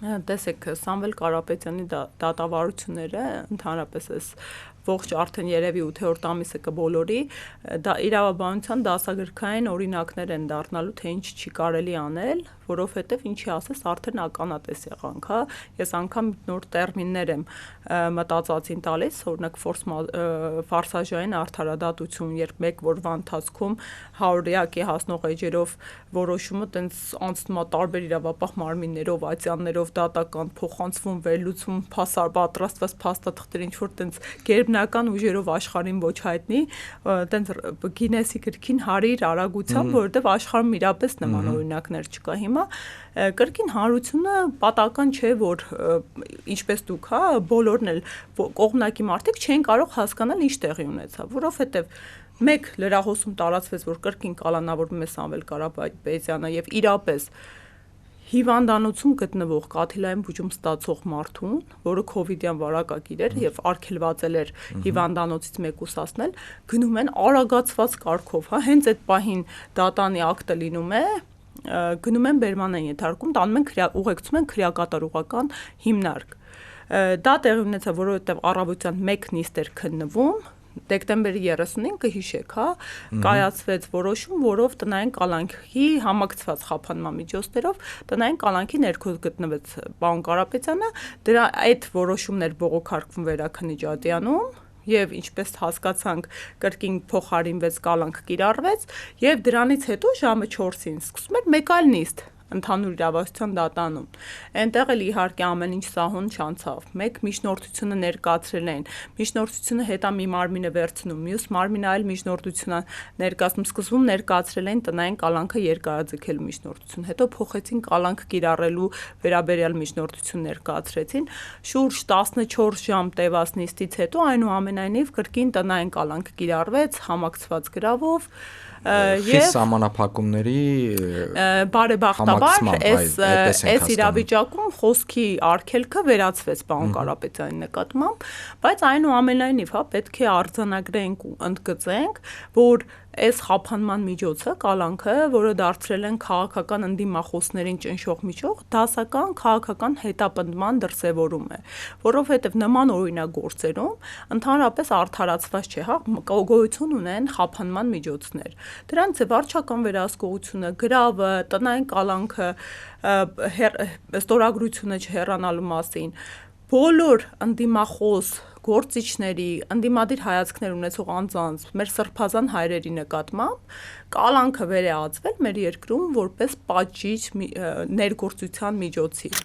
Տեսեք, Սամվել Կարապետյանի դատավարությունները ընդհանրապես էս ողջ արդեն երևի 8-րդ ամիսը կբոլորի, դա իրավաբանության դասագրքային օրինակներ են դառնալու, թե ինչ չի կարելի անել, որովհետև ինչի ասես արդեն ականատես եղանք, հա, ես անգամ նոր տերմիններ եմ մտածածին տալիս, օրինակ ֆորսաժային արդարադատություն, երբ մեկ օրվա ընթացքում 100-յակի հասնող էջերով որոշումը տենց անցնում է տարբեր իրավապահ մարմիններով, ատյաններով, դատական փոխանցվում, վերլուծվում, պատրաստված փաստաթղթեր ինչ-որ տենց գերբնական ուժերով աշխարհին ոչ հայտնի, տենց Գինեսի գրքին հարիր արագությամբ, որովհետև աշխարհում իրապես նման օրինակներ չկա հիմա, կրկին հանրությունը պատահական չէ, որ ինչպես դուք, հա, բոլորն էլ կողմնակի մարդիկ չեն կարող հասկանալ ինչ տեղի ունեցավ, որովհետև մեկ լրահոսում տարածվեց, որ կրկին կալանավորվում է Սամվել Կարապետյանը եւ իրապես հիվանդանոցում գտնվող կաթիլային բուժում ստացող մարդուն, որը քովիդյան վարակագիր էր եւ արգելված էր հիվանդանոցից մեկուսացնել, գնում են արագացված կարգով, հա, հենց այդ պահին դատանի ակտը լինում է, գնում են բերման են ենթարկում, տանում են ուղեկցում են քրեակատարողական հիմնարկ։ Դա տեղի ունեցավ, որովհետեւ առավոտյան 1 նիստ էր քննվում, դեկտեմբերի 35-ը հիշեք, հա, կայացվեց որոշում, որով տնային կալանքի համակցված խափանման միջոցներով տնային կալանքի ներքո գտնվեց պարոն Կարապետյանը, դրա այդ որոշումն էր բողոքարկվում Վերաքննիչ ատյանում եւ ինչպես հասկացանք կրկին փոխարինվեց կալանք կիրառվեց եւ դրանից հետո ժամը 4-ին սկսում էր մեկ այլ նիստ ընդհանուր իրավասության դատանում։ Այնտեղ էլ իհարկե ամեն ինչ սահուն չանցավ։ Մեկ միջնորդությունը ներկայացրել են։ Միջնորդությունը հետո մի մարմին է վերցնում, մյուս մարմինը այլ միջնորդություն է ներկայացնում։ Սկզբում ներկայացրել են տնային կալանքը երկարաձգելու միջնորդություն, հետո փոխեցին կալանք կիրառելու վերաբերյալ միջնորդություն ներկայացրեցին։ Շուրջ 14 ժամ տևած նիստից հետո այնուամենայնիվ կրկին տնային կալանք կիրառվեց համակցված գրավով եւ սահմանափակումների բարեբախտաբար այս իրավիճակում խոսքի արգելքը վերացվեց պարոն Կարապետյանի նկատմամբ, բայց այնուամենայնիվ, հա, պետք է արձանագրենք ու ընդգծենք, որ այս խափանման միջոցը կալանքը, որը դարձրել են քաղաքական ընդդիմախոսներին ճնշող միջոց, դասական քաղաքական հետապնդման դրսևորում է, որովհետև նման օրինագործերում ընդհանրապես արդարացված չէ, հա, գոյություն ունեն խափանման միջոցներ։ Դրանց է վարչական վերահսկողությունը, գրավը, տնային կալանքը, ստորագրությունը չհեռանալու մասին, բոլոր ընդդիմախոս գործիչների, ընդդիմադիր հայացքներ ունեցող անձանց, մեր սրբազան հայրերի նկատմամբ կալանքը վեր է ածվել մեր երկրում որպես պատժիչ ներգործության միջոցի։